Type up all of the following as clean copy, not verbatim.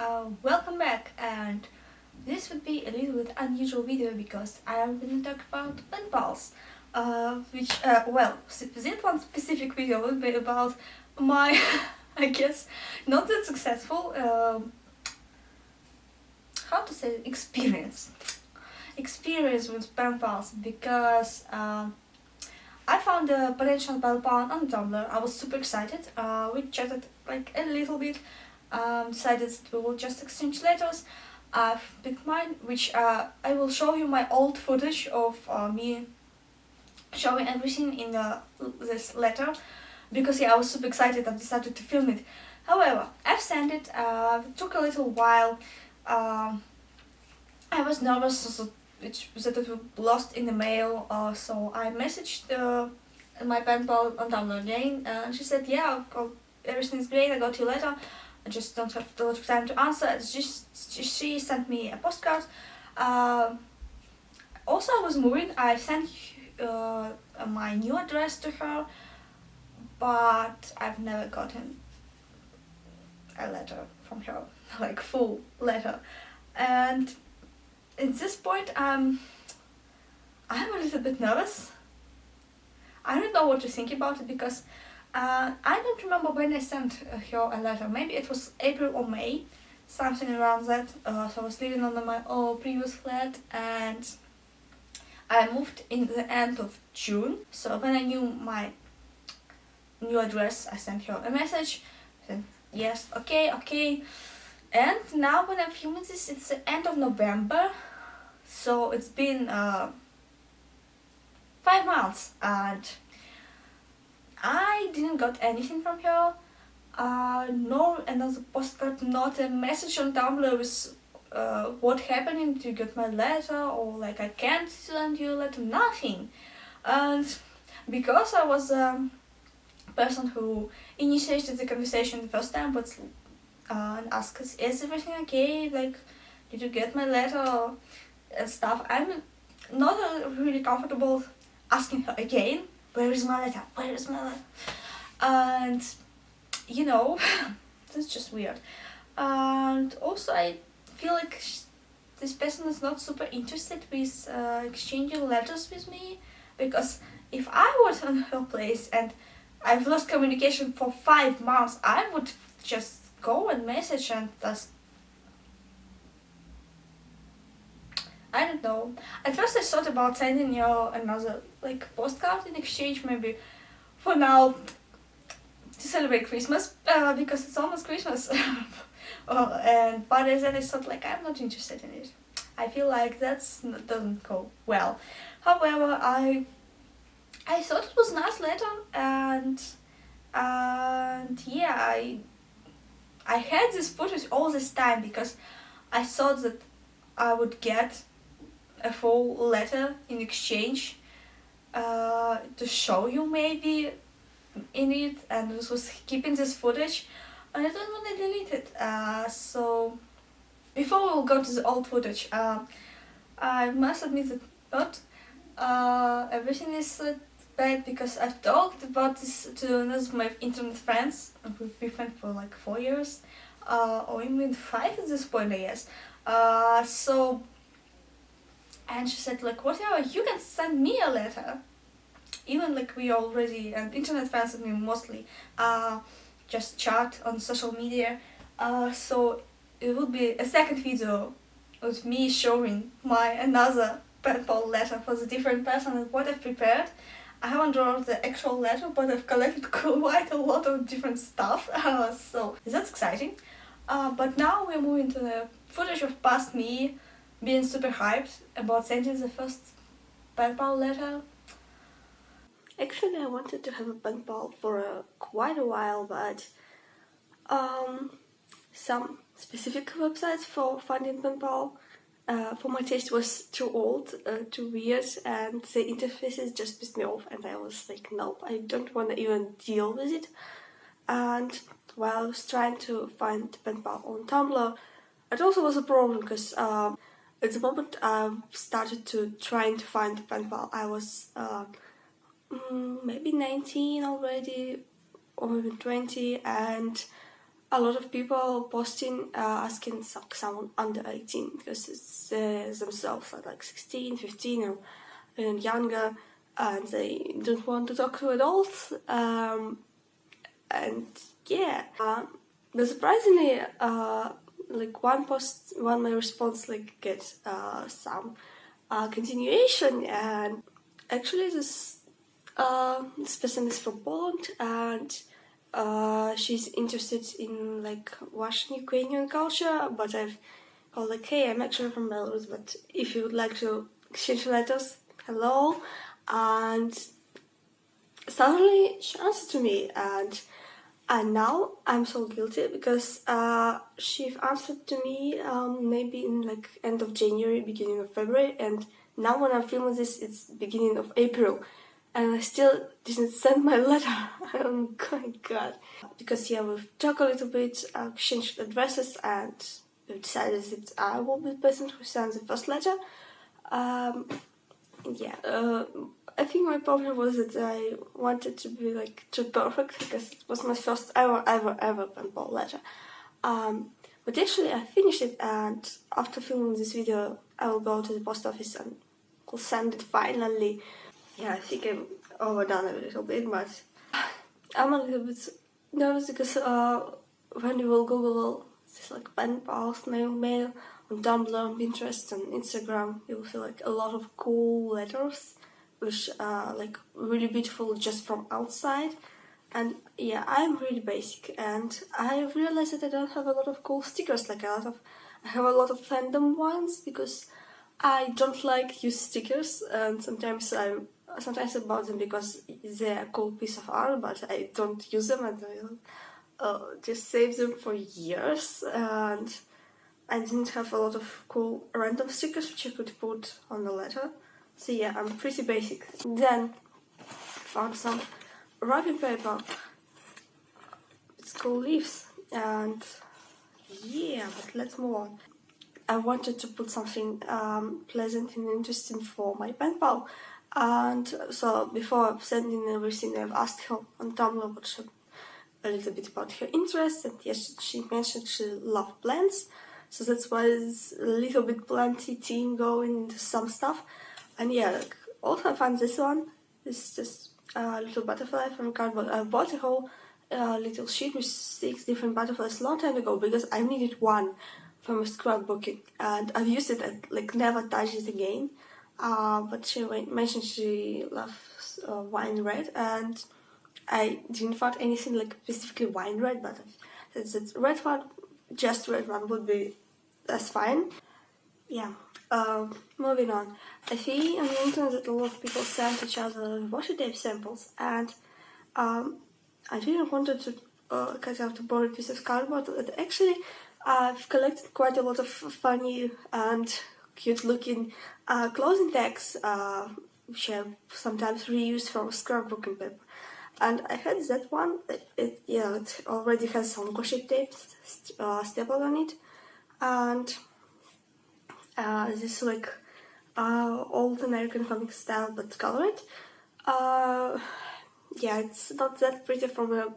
Welcome back, and this would be a little bit unusual video because I am going to talk about penpals, this one specific video will be about my, I guess, not that successful, how to say, experience with penpals, because I found a potential penpal on Tumblr. I was super excited. We chatted like a little bit. Decided that we will just exchange letters. I've picked mine, which I will show you my old footage of me showing everything in this letter, because I was super excited and decided to film it. However, I've sent it. It took a little while. I was nervous that it would be lost in the mail, so I messaged my pen pal on Tumblr again, and she said, yeah, everything is great, I got your letter, I just don't have a lot of time to answer. She sent me a postcard. Also, I was moving. I sent my new address to her, but I've never gotten a letter from her, like full letter. And at this point, I'm a little bit nervous. I don't know what to think about it, because I don't remember when I sent her a letter. Maybe it was April or May, something around that. So I was living on my previous flat, and I moved in the end of June. So when I knew my new address, I sent her a message. I said, yes, okay. And now when I'm filming this, it's the end of November. So it's been 5 months, and I didn't got anything from her. No another postcard, not a message on Tumblr with what happening, to get my letter, or like I can't send you a letter, nothing. And because I was a person who initiated the conversation the first time, but and asked us, is everything okay, like did you get my letter and stuff, I'm not really comfortable asking her again, where is my letter? And you know, that's just weird. And also I feel like this person is not super interested with exchanging letters with me, because if I was in her place and I've lost communication for 5 months, I would just go and message and just, I don't know. At first I thought about sending you another like postcard in exchange, maybe for now, to celebrate Christmas, because it's almost Christmas. But then I thought, like, I'm not interested in it. I feel like doesn't go well. However, I thought it was a nice letter, and yeah, I had this footage all this time because I thought that I would get a full letter in exchange to show you maybe in it, and this was keeping this footage, and I don't want to delete it. So before we'll go to the old footage, I must admit that not everything is bad, because I've talked about this to another of my internet friends, and we've been friends for like 4 years, or even 5 at this point, I guess. And she said, like, whatever, you can send me a letter. Even like we already, and internet friends with me mostly, just chat on social media. So it would be a second video with me showing my another pen pal letter for the different person and what I've prepared. I haven't drawn the actual letter, but I've collected quite a lot of different stuff, so that's exciting. But now we're moving to the footage of past me being super hyped about sending the first pen pal letter. Actually, I wanted to have a pen pal for quite a while, but some specific websites for finding pen pal for my taste was too old, too weird, and the interfaces just pissed me off, and I was like, nope, I don't want to even deal with it. And while I was trying to find pen pal on Tumblr, it also was a problem, because at the moment I started trying to find a pen pal, I was maybe 19 already, or even 20, and a lot of people posting asking someone under 18 because it's themselves are like 16, 15 and younger, and they don't want to talk to adults. And yeah, but surprisingly, like one my response like get some continuation, and actually this person is from Poland, and she's interested in like Russian Ukrainian culture, but I've called like, hey, I'm actually from Belarus, but if you would like to exchange letters, hello. And suddenly she answered to me, and now I'm so guilty because she answered to me maybe in like end of January, beginning of February, and now when I'm filming this, it's beginning of April, and I still didn't send my letter. Oh my god. Because yeah, we've talked a little bit, exchanged addresses, and we decided that I will be the person who sends the first letter. Yeah, I think my problem was that I wanted to be like too perfect because it was my first ever pen pal letter. But actually I finished it, and after filming this video I will go to the post office and will send it finally. Yeah, I think I'm overdone a little bit, but I'm a little bit nervous because when you will Google this like pen pals mail on Tumblr, on Pinterest, and Instagram, you will see like a lot of cool letters, which are like really beautiful just from outside. And yeah, I'm really basic, and I realized that I don't have a lot of cool stickers. Like I have a lot of fandom ones because I don't like use stickers, and sometimes I bought them because they're a cool piece of art, but I don't use them, and I just save them for years. And I didn't have a lot of cool random stickers which I could put on the letter. So yeah, I'm pretty basic. Then found some wrapping paper. It's called leaves, and yeah, but let's move on. I wanted to put something pleasant and interesting for my pen pal, and so before sending everything, I've asked her on Tumblr a little bit about her interests, and yes, she mentioned she loved plants, so that's why there's a little bit planty team going into some stuff. And yeah, like, also I found this one. This is just a little butterfly from cardboard. I bought a whole little sheet with 6 different butterflies a long time ago because I needed one from a scrapbooking, and I've used it and like never touched it again. But she mentioned she loves wine red, and I didn't find anything like specifically wine red, but since it's red one, just red one would be that's fine. Yeah. Moving on. I see on the internet that a lot of people send each other washi tape samples, and I didn't want to cut out a boring piece of cardboard, but actually I've collected quite a lot of funny and cute looking clothing tags, which I sometimes reuse from scrapbooking paper. And I had that one. It already has some washi tape stapled on it, and this like old American comic style but colored. Yeah, it's not that pretty from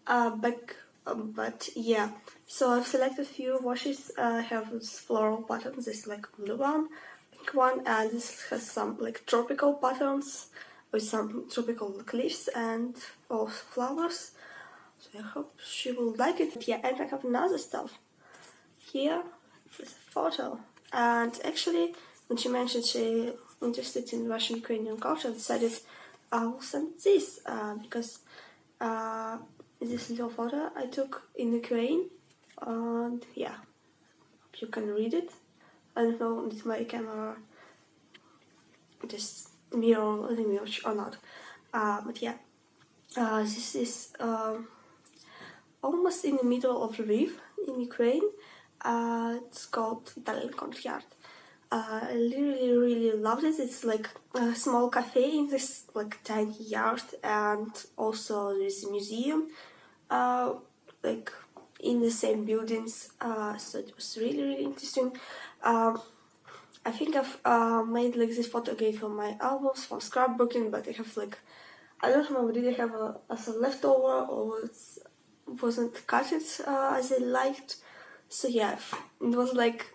a back, but yeah. So I've selected a few washes. I have this floral patterns. This like blue one, pink one, and this has some like tropical patterns with some tropical leaves and also flowers. So I hope she will like it. Yeah, and I have another stuff. Here is a photo. And actually, when she mentioned she interested in Russian Ukrainian culture, I decided I will send this because this little photo I took in Ukraine, and yeah, you can read it. I don't know if my camera just mirror the image or not, but yeah, this is almost in the middle of Lviv in Ukraine. It's called Courtyard. I really loved it. It's like a small cafe in this like tiny yard, and also there's a museum like in the same buildings, so it was really interesting. I think I've made like this photo again from my albums from scrapbooking, but I have like, I don't know, did I have as a leftover or it's wasn't cut it as I liked. So yeah, it was like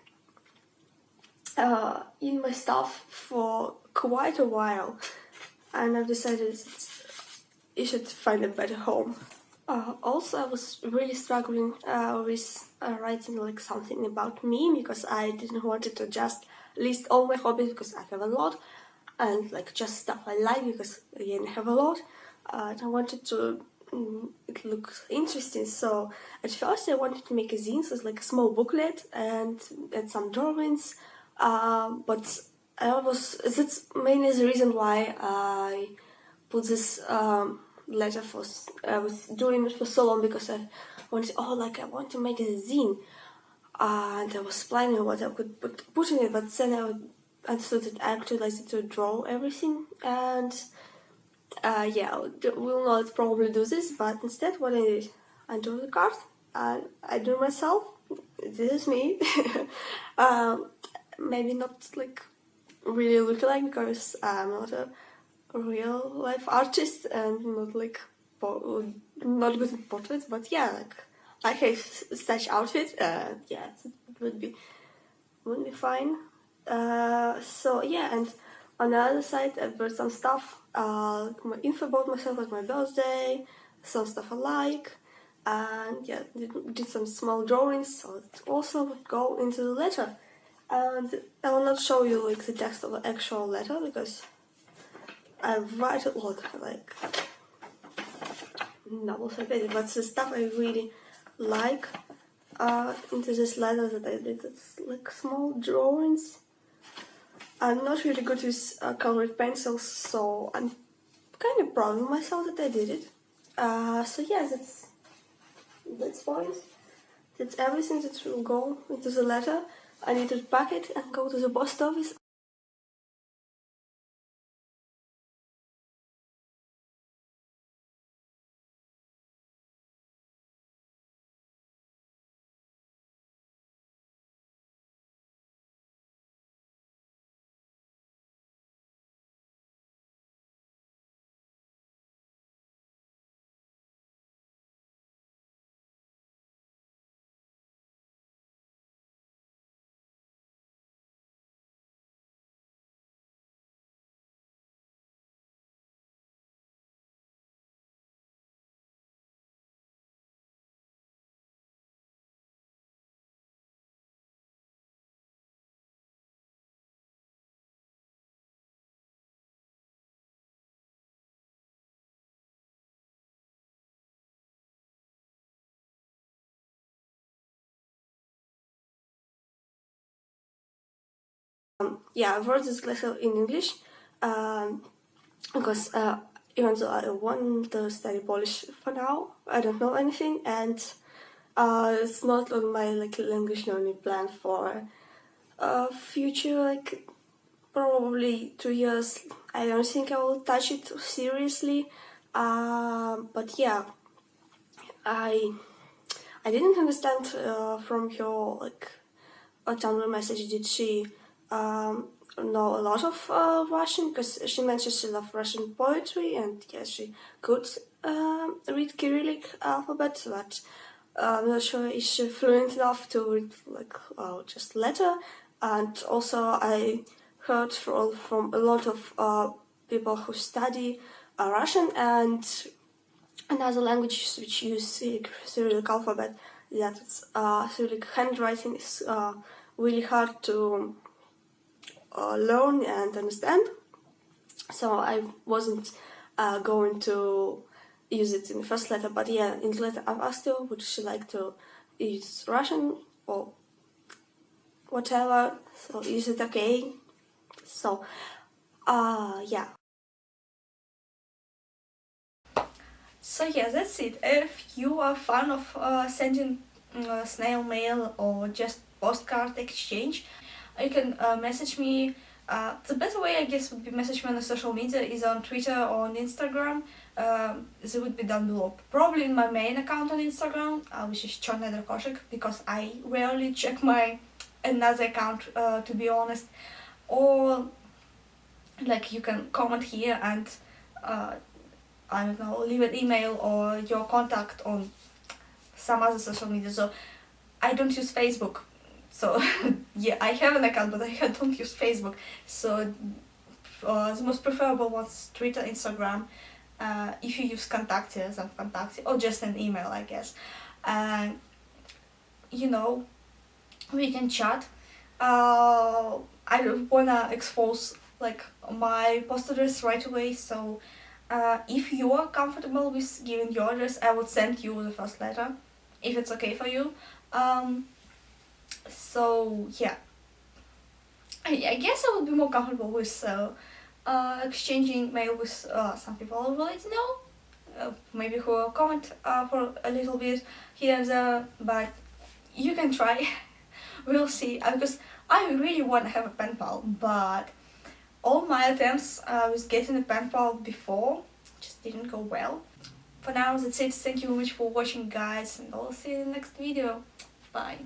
in my stuff for quite a while, and I've decided you should find a better home. Also, I was really struggling with writing like something about me, because I didn't want it to just list all my hobbies, because I have a lot, and like just stuff I like, because again I have a lot. And I wanted to it looks interesting, so at first I wanted to make a zine, so it's like a small booklet and some drawings, but that's mainly the reason why I put this letter for, I was doing it for so long, because I wanted, I want to make a zine, and I was planning what I could put in it, but then I understood that I actually like to draw everything, and yeah, will not probably do this, but instead what I did, I drew the card, and I drew myself. This is me. Maybe not like really look like, because I'm not a real life artist and not like not good at portraits, but yeah, like I have such outfit. Yeah, it would be fine. So yeah, and on the other side, I've got some stuff, like my info about myself, like my birthday, some stuff I like, and yeah, did some small drawings, so it also would go into the letter. And I will not show you like the text of the actual letter, because I write a lot, like novels, but the stuff I really like into this letter that I did, it's like small drawings. I'm not really good with colored pencils, so I'm kind of proud of myself that I did it. So yeah, that's fine. That's everything that will go into the letter. I need to pack it and go to the post office. Yeah, I wrote this letter in English, because even though I want to study Polish for now, I don't know anything, and it's not on my like language learning plan for future, like probably 2 years. I don't think I will touch it seriously, but yeah, I didn't understand from your like a Tumblr message, did she know a lot of Russian? Because she mentioned she loved Russian poetry, and yes, she could read Cyrillic alphabet, but I'm not sure is she fluent enough to read like just letter. And also I heard from a lot of people who study Russian and another languages which use Cyrillic alphabet, that Cyrillic handwriting is really hard to learn and understand. So I wasn't going to use it in the first letter, but yeah, in the letter I've asked her would she like to use Russian or whatever, so is it okay? So yeah. So yeah, that's it. If you are a fan of sending snail mail or just postcard exchange, you can message me. The better way, I guess, would be message me on the social media, is on Twitter or on Instagram. They would be down below. Probably in my main account on Instagram, which is nerdyCupOfTea, because I rarely check my another account, to be honest. Or like you can comment here and I don't know, leave an email or your contact on some other social media. So I don't use Facebook. So yeah, I have an account, but I don't use Facebook. So the most preferable ones Twitter, Instagram. If you use Contacte, then Contacte, or just an email, I guess. And you know, we can chat. I don't wanna expose like my post address right away, so if you are comfortable with giving your address, I would send you the first letter, if it's okay for you. So yeah, I guess I would be more comfortable with exchanging mail with some people I already know, maybe who will comment for a little bit here and there, but you can try. We'll see, because I really want to have a pen pal, but all my attempts with getting a pen pal before just didn't go well. For now, that's it. Thank you very much for watching, guys, and I'll see you in the next video. Bye.